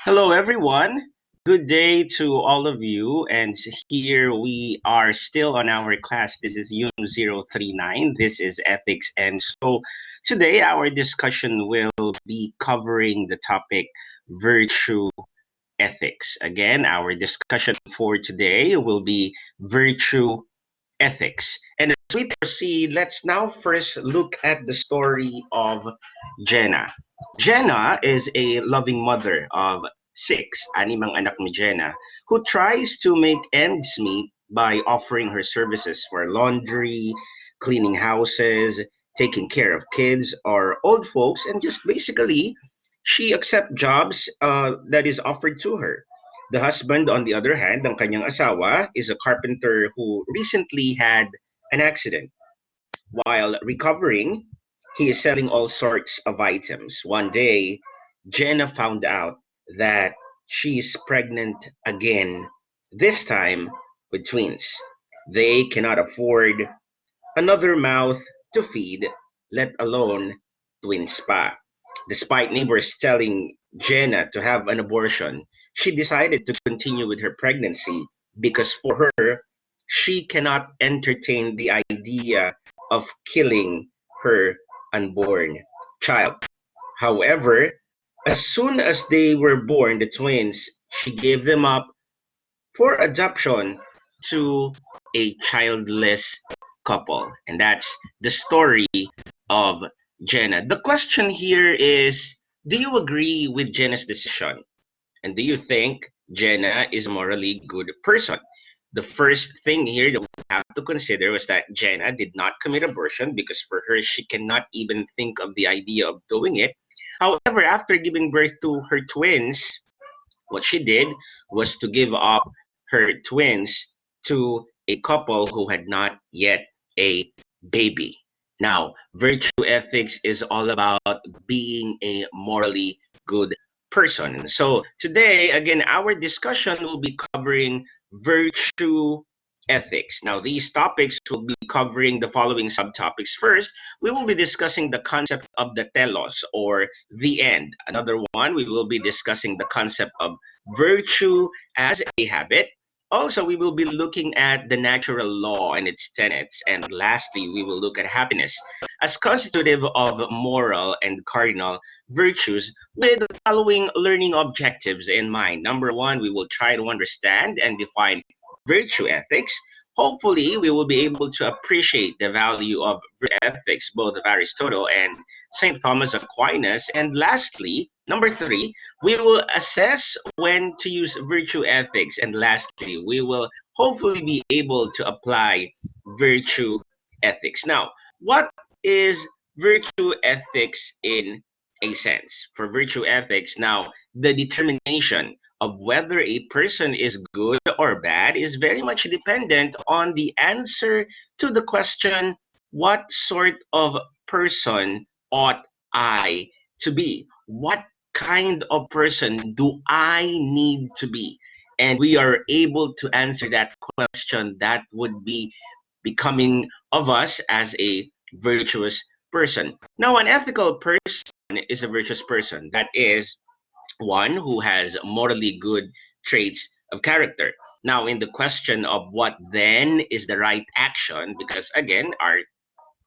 Hello, everyone. Good day to all of you. And here we are still on our class. This is UN039. This is ethics. And so today our discussion will be covering the topic virtue ethics. Again, our discussion for today will be virtue ethics. And as we proceed, let's now first look at the story of Jenna. Jenna is a loving mother of six, animang anak ni Jenna, who tries to make ends meet by offering her services for laundry, cleaning houses, taking care of kids or old folks, and just basically she accept jobs that is offered to her. The husband, on the other hand, ang kanyang asawa, is a carpenter who recently had an accident. While recovering, he is selling all sorts of items. One day, Jenna found out that she's pregnant again, this time with twins. They cannot afford another mouth to feed, let alone twins pa. Despite neighbors telling Jenna to have an abortion, she decided to continue with her pregnancy because for her, she cannot entertain the idea of killing her unborn child. However, as soon as they were born, the twins, she gave them up for adoption to a childless couple. And that's the story of Jenna. The question here is, do you agree with Jenna's decision? And do you think Jenna is a morally good person? The first thing here that we have to consider was that Jenna did not commit abortion because for her, she cannot even think of the idea of doing it. However, after giving birth to her twins, what she did was to give up her twins to a couple who had not yet a baby. Now, virtue ethics is all about being a morally good person. So, today, again, our discussion will be covering virtue ethics. Now, these topics will be covering the following subtopics. First, we will be discussing the concept of the telos or the end. Another one, we will be discussing the concept of virtue as a habit. Also, we will be looking at the natural law and its tenets. And lastly, we will look at happiness as constitutive of moral and cardinal virtues with the following learning objectives in mind. Number one, we will try to understand and define virtue ethics. Hopefully, we will be able to appreciate the value of virtue ethics, both of Aristotle and St. Thomas of Aquinas. And lastly, number three, we will assess when to use virtue ethics. And lastly, we will hopefully be able to apply virtue ethics. Now, what is virtue ethics in a sense? For virtue ethics, now, the determination of whether a person is good or bad is very much dependent on the answer to the question, what sort of person ought I to be? What kind of person do I need to be? And we are able to answer that question, that would be becoming of us as a virtuous person. Now, an ethical person is a virtuous person. That is one who has morally good traits of character. Now, in the question of what then is the right action, because again, our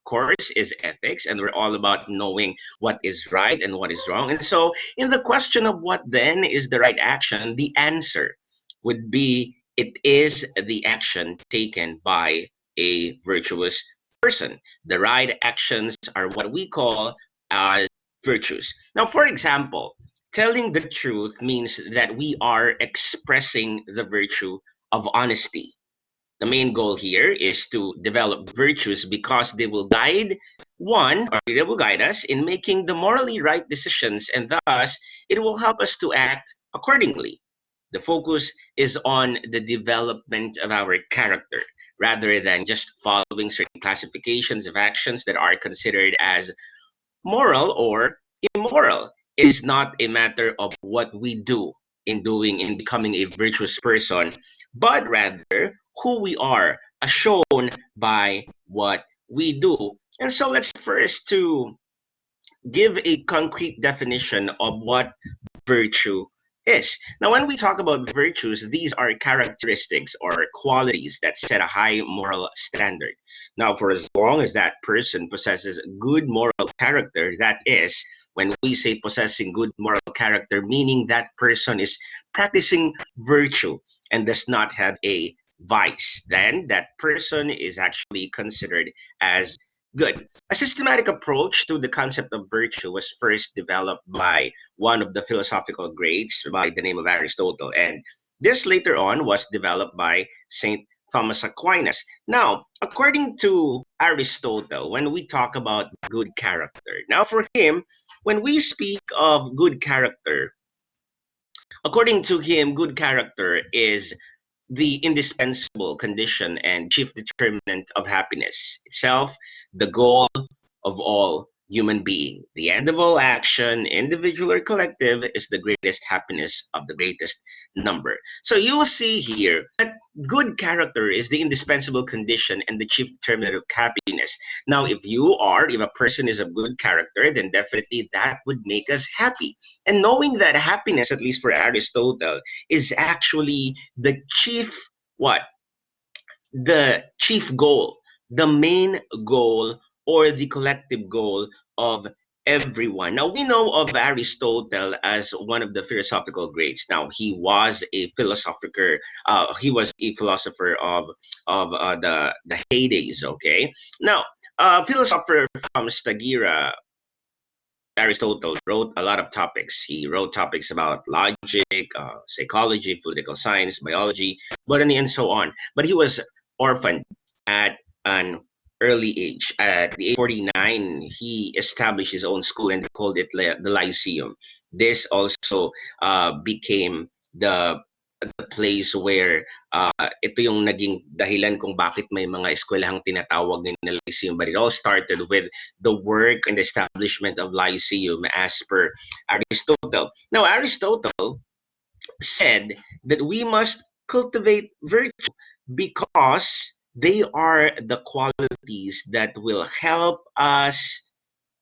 course is ethics and we're all about knowing what is right and what is wrong. And so, in the question of what then is the right action, the answer would be it is the action taken by a virtuous person. The right actions are what we call virtues. Now, for example, telling the truth means that we are expressing the virtue of honesty. The main goal here is to develop virtues because they will guide one, or they will guide us in making the morally right decisions, and thus it will help us to act accordingly. The focus is on the development of our character rather than just following certain classifications of actions that are considered as moral or immoral. It is not a matter of what we do in becoming a virtuous person, but rather who we are, as shown by what we do. And so let's first to give a concrete definition of what virtue is. Now, when we talk about virtues, these are characteristics or qualities that set a high moral standard. Now, for as long as that person possesses good moral character, that is, when we say possessing good moral character, meaning that person is practicing virtue and does not have a vice, then that person is actually considered as good. A systematic approach to the concept of virtue was first developed by one of the philosophical greats by the name of Aristotle, and this later on was developed by Saint Thomas Aquinas. Now, according to Aristotle, when we talk about good character, now for him, when we speak of good character, according to him, good character is the indispensable condition and chief determinant of happiness itself, the goal of all human being. The end of all action, individual or collective, is the greatest happiness of the greatest number. So you will see here that good character is the indispensable condition and the chief determinant of happiness. Now, if a person is of good character, then definitely that would make us happy. And knowing that happiness, at least for Aristotle, is actually the chief what? The chief goal, the main goal, or the collective goal of everyone. Now, we know of Aristotle as one of the philosophical greats. Now, he was a philosopher of the heydays, okay? Now, philosopher from Stagira, Aristotle wrote a lot of topics. He wrote topics about logic, psychology, political science, biology, botany, and so on. But he was orphaned at an early age. At the age of 49, he established his own school and they called it the Lyceum. This also became the place where ito yung naging dahilan kung bakit may mga eskwelahang tinatawag din na Lyceum. But it all started with the work and establishment of Lyceum as per Aristotle. Now, Aristotle said that we must cultivate virtue because they are the qualities that will help us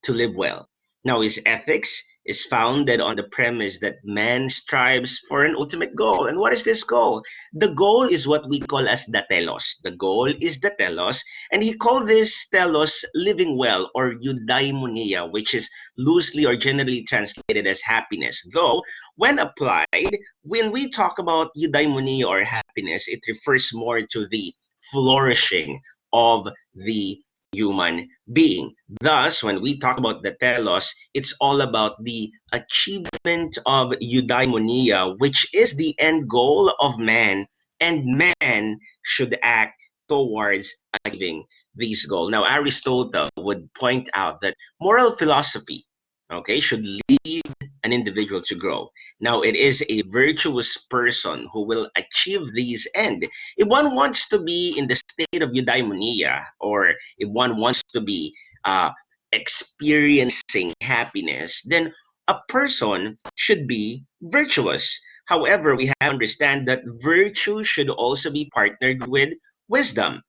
to live well. Now, his ethics is founded on the premise that man strives for an ultimate goal. And what is this goal? The goal is what we call as the telos. The goal is the telos, and he called this telos living well or eudaimonia, which is loosely or generally translated as happiness. Though, when applied, when we talk about eudaimonia or happiness, it refers more to the flourishing of the human being. Thus, when we talk about the telos, it's all about the achievement of eudaimonia, which is the end goal of man, and man should act towards achieving this goal. Now, Aristotle would point out that moral philosophy, okay, should lead an individual to grow. Now, it is a virtuous person who will achieve these ends. If one wants to be in the state of eudaimonia, or if one wants to be experiencing happiness, then a person should be virtuous. However, we have to understand that virtue should also be partnered with wisdom.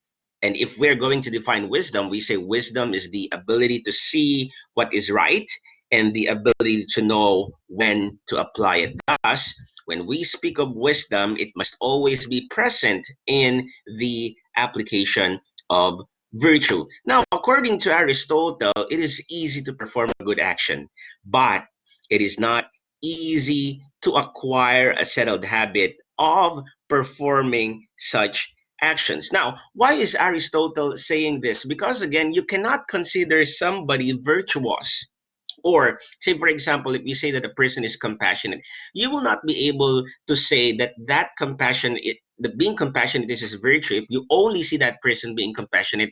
And if we're going to define wisdom, we say wisdom is the ability to see what is right and the ability to know when to apply it. Thus, when we speak of wisdom, it must always be present in the application of virtue. Now, according to Aristotle, it is easy to perform a good action, but it is not easy to acquire a settled habit of performing such actions. Now, why is Aristotle saying this? Because again, you cannot consider somebody virtuous, or say for example, if you say that a person is compassionate, you will not be able to say that the being compassionate is a virtue if you only see that person being compassionate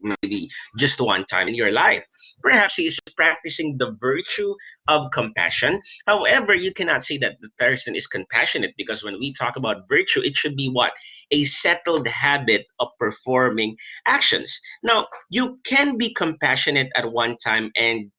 maybe just one time in your life. Perhaps he is practicing the virtue of compassion. However, you cannot say that the person is compassionate, because when we talk about virtue, it should be what? A settled habit of performing actions. Now, you can be compassionate at one time, and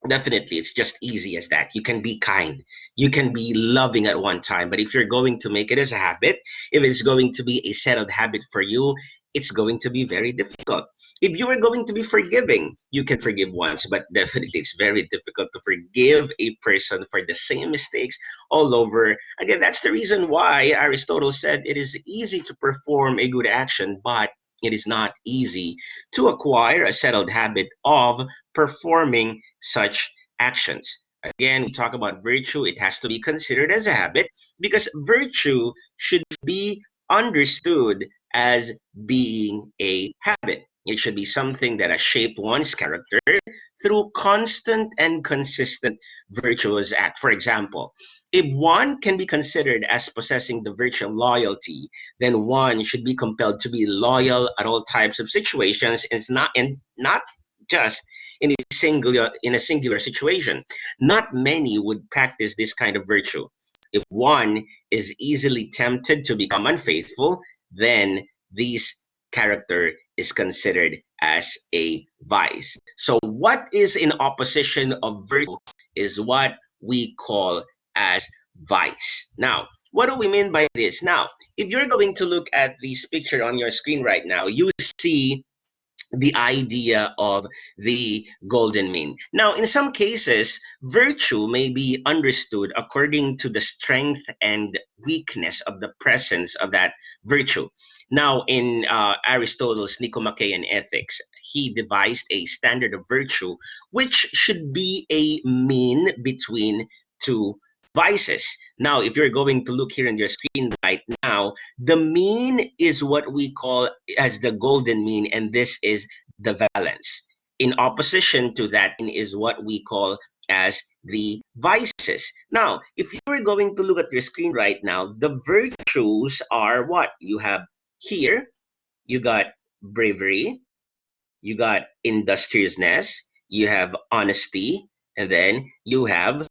definitely, it's just easy as that. You can be kind, you can be loving at one time, but if you're going to make it as a habit, if it's going to be a settled habit for you, it's going to be very difficult. If you are going to be forgiving, you can forgive once, but definitely it's very difficult to forgive a person for the same mistakes all over again. That's the reason why Aristotle said it is easy to perform a good action, but it is not easy to acquire a settled habit of performing such actions. Again, we talk about virtue, it has to be considered as a habit because virtue should be understood as being a habit. It should be something that has shaped one's character through constant and consistent virtuous act. For example, if one can be considered as possessing the virtue of loyalty, then one should be compelled to be loyal at all types of situations. It's not just in a singular situation. Not many would practice this kind of virtue. If one is easily tempted to become unfaithful, then this character is considered as a vice. So, what is in opposition of virtue is what we call as vice. Now, what do we mean by this? Now, if you're going to look at this picture on your screen right now, you see the idea of the golden mean. Now, in some cases, virtue may be understood according to the strength and weakness of the presence of that virtue. Now, in Aristotle's Nicomachean Ethics, he devised a standard of virtue which should be a mean between two vices. Now, if you're going to look here on your screen right now, the mean is what we call as the golden mean, and this is the balance. In opposition to that is what we call as the vices. Now, if you are going to look at your screen right now, the virtues are what? You have here, you got bravery, you got industriousness, you have honesty, and then you have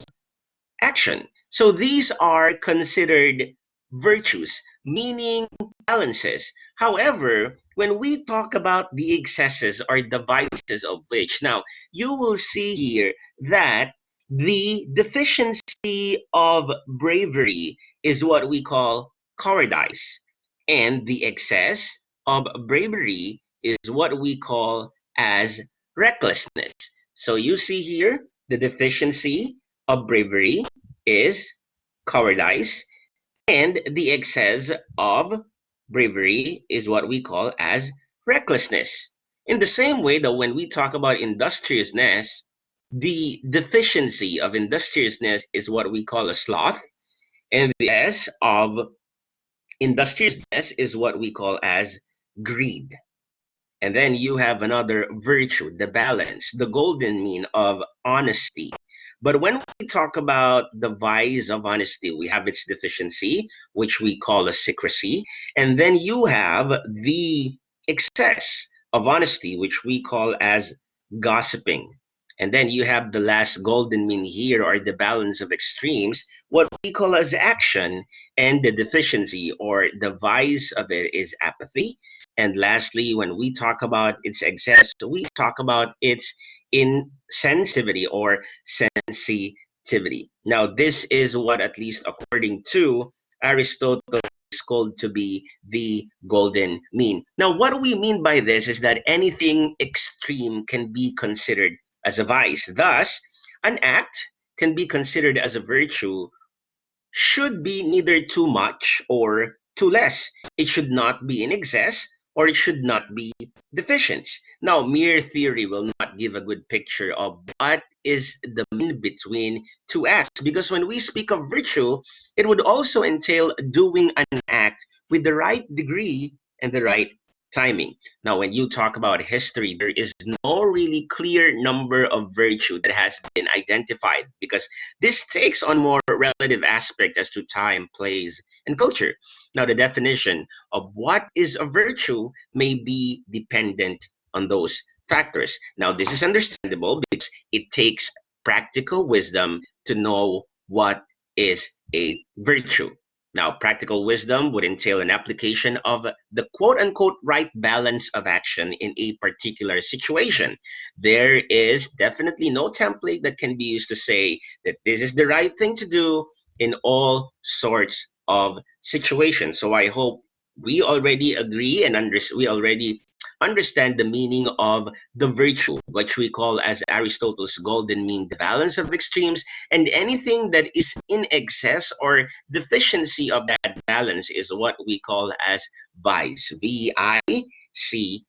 action. So these are considered virtues, meaning balances. However, when we talk about the excesses or the vices of which, now you will see here that the deficiency of bravery is what we call cowardice, and the excess of bravery is what we call as recklessness. So you see here the deficiency of bravery is cowardice, and the excess of bravery is what we call as recklessness. In the same way that when we talk about industriousness, the deficiency of industriousness is what we call a sloth, and the S of industriousness is what we call as greed. And then you have another virtue, the balance, the golden mean of honesty. But when we talk about the vice of honesty, we have its deficiency, which we call a secrecy. And then you have the excess of honesty, which we call as gossiping. And then you have the last golden mean here, or the balance of extremes, what we call as action, and the deficiency or the vice of it is apathy. And lastly, when we talk about its excess, we talk about its insensitivity or sensitivity. Now, this is what, at least according to Aristotle, is called to be the golden mean. Now, what do we mean by this is that anything extreme can be considered as a vice. Thus, an act can be considered as a virtue should be neither too much or too less. It should not be in excess or it should not be deficient. Now, mere theory will not give a good picture of what is the mean between two acts, because when we speak of virtue, it would also entail doing an act with the right degree and the right timing. Now, when you talk about history, there is no really clear number of virtue that has been identified because this takes on more relative aspect as to time, place, and culture. Now, the definition of what is a virtue may be dependent on those factors. Now, this is understandable because it takes practical wisdom to know what is a virtue. Now, practical wisdom would entail an application of the quote unquote right balance of action in a particular situation. There is definitely no template that can be used to say that this is the right thing to do in all sorts of situations. So I hope We already agree and we already understand the meaning of the virtue, which we call as Aristotle's golden mean, the balance of extremes, and anything that is in excess or deficiency of that balance is what we call as vice, VICE.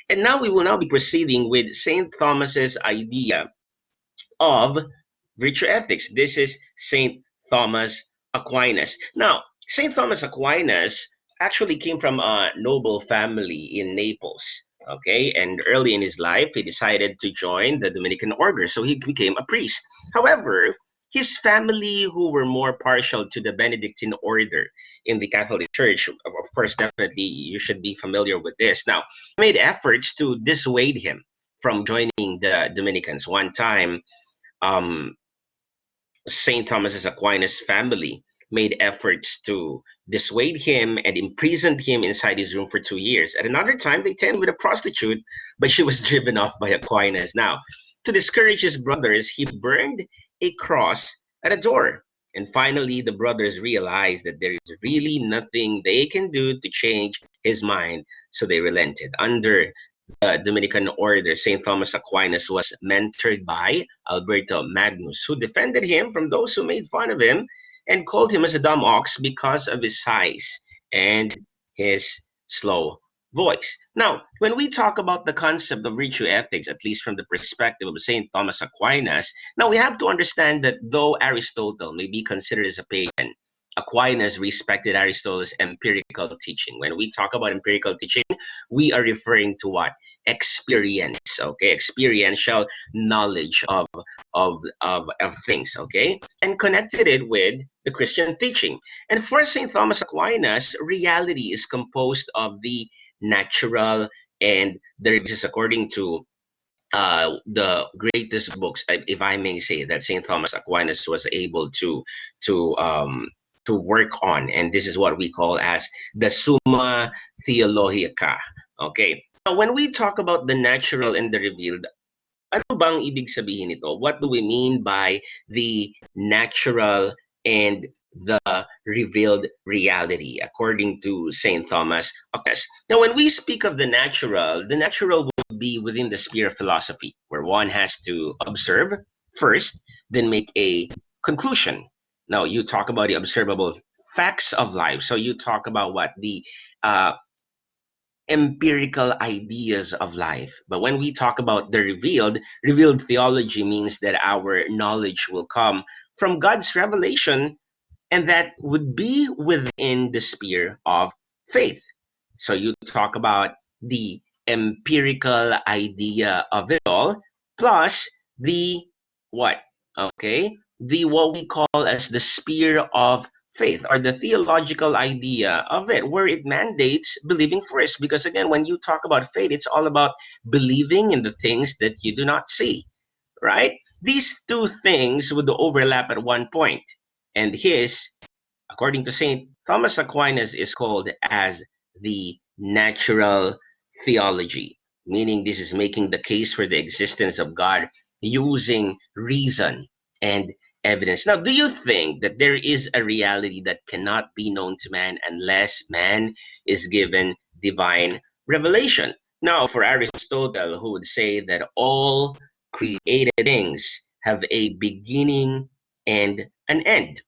And now we will now be proceeding with St. Thomas's idea of virtue ethics. This is St. Thomas Aquinas. Now, St. Thomas Aquinas actually came from a noble family in Naples. Okay, and early in his life, he decided to join the Dominican order, so he became a priest. However, his family, who were more partial to the Benedictine order in the Catholic Church, of course, definitely you should be familiar with this. Now, made efforts to dissuade him from joining the Dominicans. One time, um, St. Thomas Aquinas' family made efforts to dissuade him and imprisoned him inside his room for 2 years. At another time, they tended with a prostitute, but she was driven off by Aquinas. Now, to discourage his brothers, he burned a cross at a door. And finally, the brothers realized that there is really nothing they can do to change his mind, so they relented. Under Dominican order, St. Thomas Aquinas was mentored by Alberto Magnus, who defended him from those who made fun of him and called him as a dumb ox because of his size and his slow voice. Now, when we talk about the concept of virtue ethics, at least from the perspective of St. Thomas Aquinas, now we have to understand that though Aristotle may be considered as a pagan, Aquinas respected Aristotle's empirical teaching. When we talk about empirical teaching, we are referring to what? Experience, okay? Experiential knowledge of things, okay? And connected it with the Christian teaching. And for St. Thomas Aquinas, reality is composed of the natural and this is according to the greatest books, if I may say, that Saint Thomas Aquinas was able to um, to work on, and this is what we call as the Summa Theologica. Okay. Now, when we talk about the natural and the revealed, ano bang ibig sabihin nito? What do we mean by the natural and the revealed reality, according to St. Thomas Aquinas? Now, when we speak of the natural would be within the sphere of philosophy, where one has to observe first, then make a conclusion. Now, you talk about the observable facts of life. So you talk about what uh, empirical ideas of life. But when we talk about the revealed theology means that our knowledge will come from God's revelation, and that would be within the sphere of faith. So you talk about the empirical idea of it all, plus the what? Okay, the what we call as the sphere of faith, or the theological idea of it, where it mandates believing first. Because again, when you talk about faith, it's all about believing in the things that you do not see, right? These two things would overlap at one point, and his, according to St. Thomas Aquinas, is called as the natural theology, meaning this is making the case for the existence of God using reason and evidence. Now, do you think that there is a reality that cannot be known to man unless man is given divine revelation? Now, for Aristotle, who would say that all created things have a beginning and an end,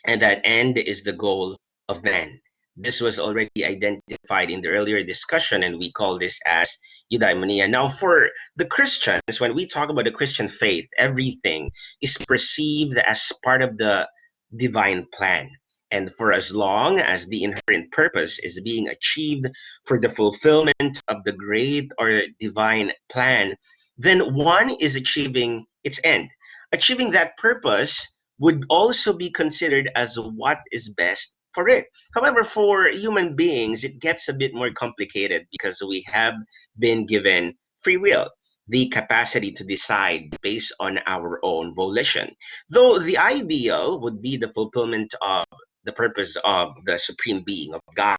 and that end is the goal of man. This was already identified in the earlier discussion, and we call this as eudaimonia. Now, for the Christians, when we talk about the Christian faith, everything is perceived as part of the divine plan. And for as long as the inherent purpose is being achieved for the fulfillment of the great or divine plan, then one is achieving its end. Achieving that purpose would also be considered as what is best for it. However, for human beings, it gets a bit more complicated because we have been given free will, the capacity to decide based on our own volition. Though the ideal would be the fulfillment of the purpose of the supreme being of God,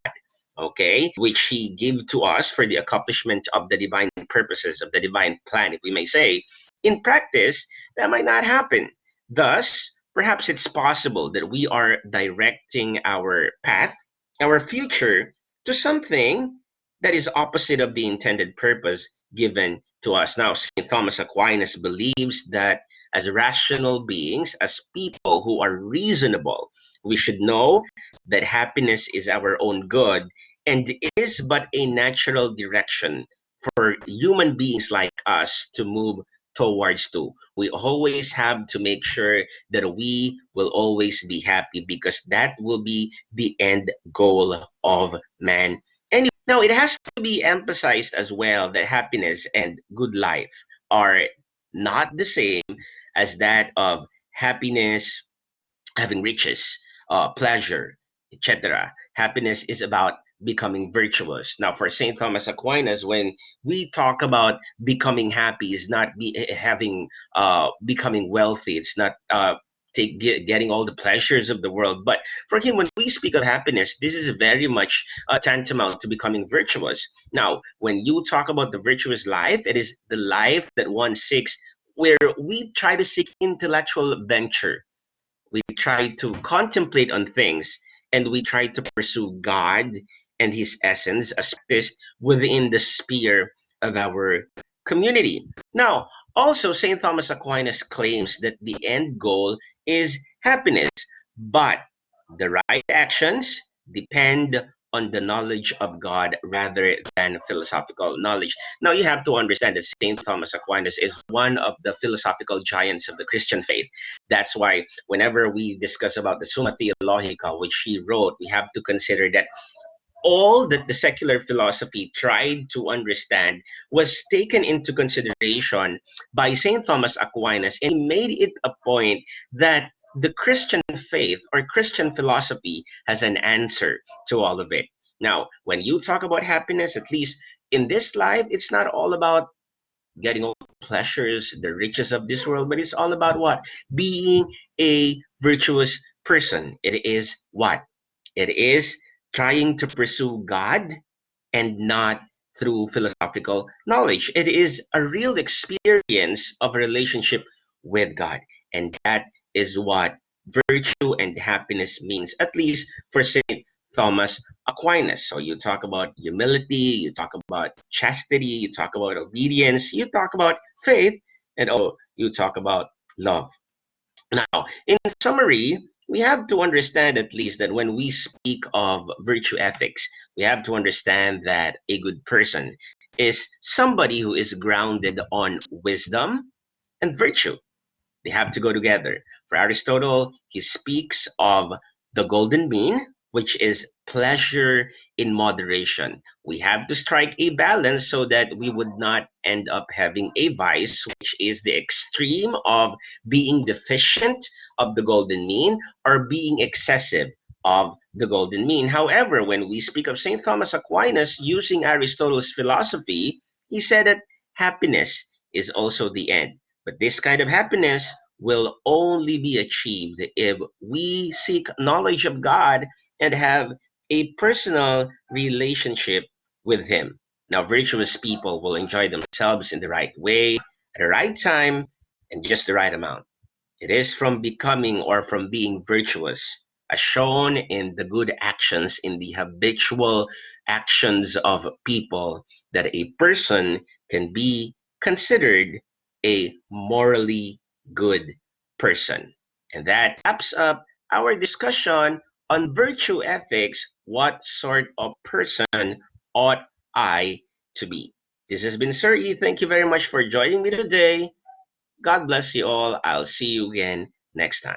okay, which he gave to us for the accomplishment of the divine purposes of the divine plan, if we may say. In practice, that might not happen. Thus, perhaps it's possible that we are directing our path, our future, to something that is opposite of the intended purpose given to us. Now, St. Thomas Aquinas believes that as rational beings, as people who are reasonable, we should know that happiness is our own good and is but a natural direction for human beings like us to move towards to. We always have to make sure that we will always be happy because that will be the end goal of man. Anyway, now it has to be emphasized as well that happiness and good life are not the same as that of happiness, having riches, pleasure, etc. Happiness is about becoming virtuous. Now, for Saint Thomas Aquinas, when we talk about becoming happy, is not having becoming wealthy. It's not getting all the pleasures of the world. But for him, when we speak of happiness, this is very much tantamount to becoming virtuous. Now, when you talk about the virtuous life, it is the life that one seeks, where we try to seek intellectual venture, we try to contemplate on things, and we try to pursue God and his essence as practiced within the sphere of our community. Now, also, St. Thomas Aquinas claims that the end goal is happiness, but the right actions depend on the knowledge of God rather than philosophical knowledge. Now, you have to understand that St. Thomas Aquinas is one of the philosophical giants of the Christian faith. That's why whenever we discuss about the Summa Theologica, which he wrote, we have to consider that all that the secular philosophy tried to understand was taken into consideration by St. Thomas Aquinas, and he made it a point that the Christian faith or Christian philosophy has an answer to all of it. Now, when you talk about happiness, at least in this life, it's not all about getting all the pleasures, the riches of this world, but it's all about what? Being a virtuous person. It is what? It is trying to pursue God and not through philosophical knowledge. It is a real experience of a relationship with God. And that is what virtue and happiness means, at least for St. Thomas Aquinas. So you talk about humility, you talk about chastity, you talk about obedience, you talk about faith, and oh, you talk about love. Now, in summary, we have to understand at least that when we speak of virtue ethics, we have to understand that a good person is somebody who is grounded on wisdom and virtue. They have to go together. For Aristotle, he speaks of the golden mean, which is pleasure in moderation. We have to strike a balance so that we would not end up having a vice, which is the extreme of being deficient of the golden mean or being excessive of the golden mean. However, when we speak of St. Thomas Aquinas using Aristotle's philosophy, he said that happiness is also the end. But this kind of happiness will only be achieved if we seek knowledge of God and have a personal relationship with Him. Now, virtuous people will enjoy themselves in the right way, at the right time, and just the right amount. It is from becoming or from being virtuous, as shown in the good actions, in the habitual actions of people, that a person can be considered a morally good person. And that wraps up our discussion on virtue ethics. What sort of person ought I to be? This has been Sir E. Thank you very much for joining me today. God bless you all. I'll see you again next time.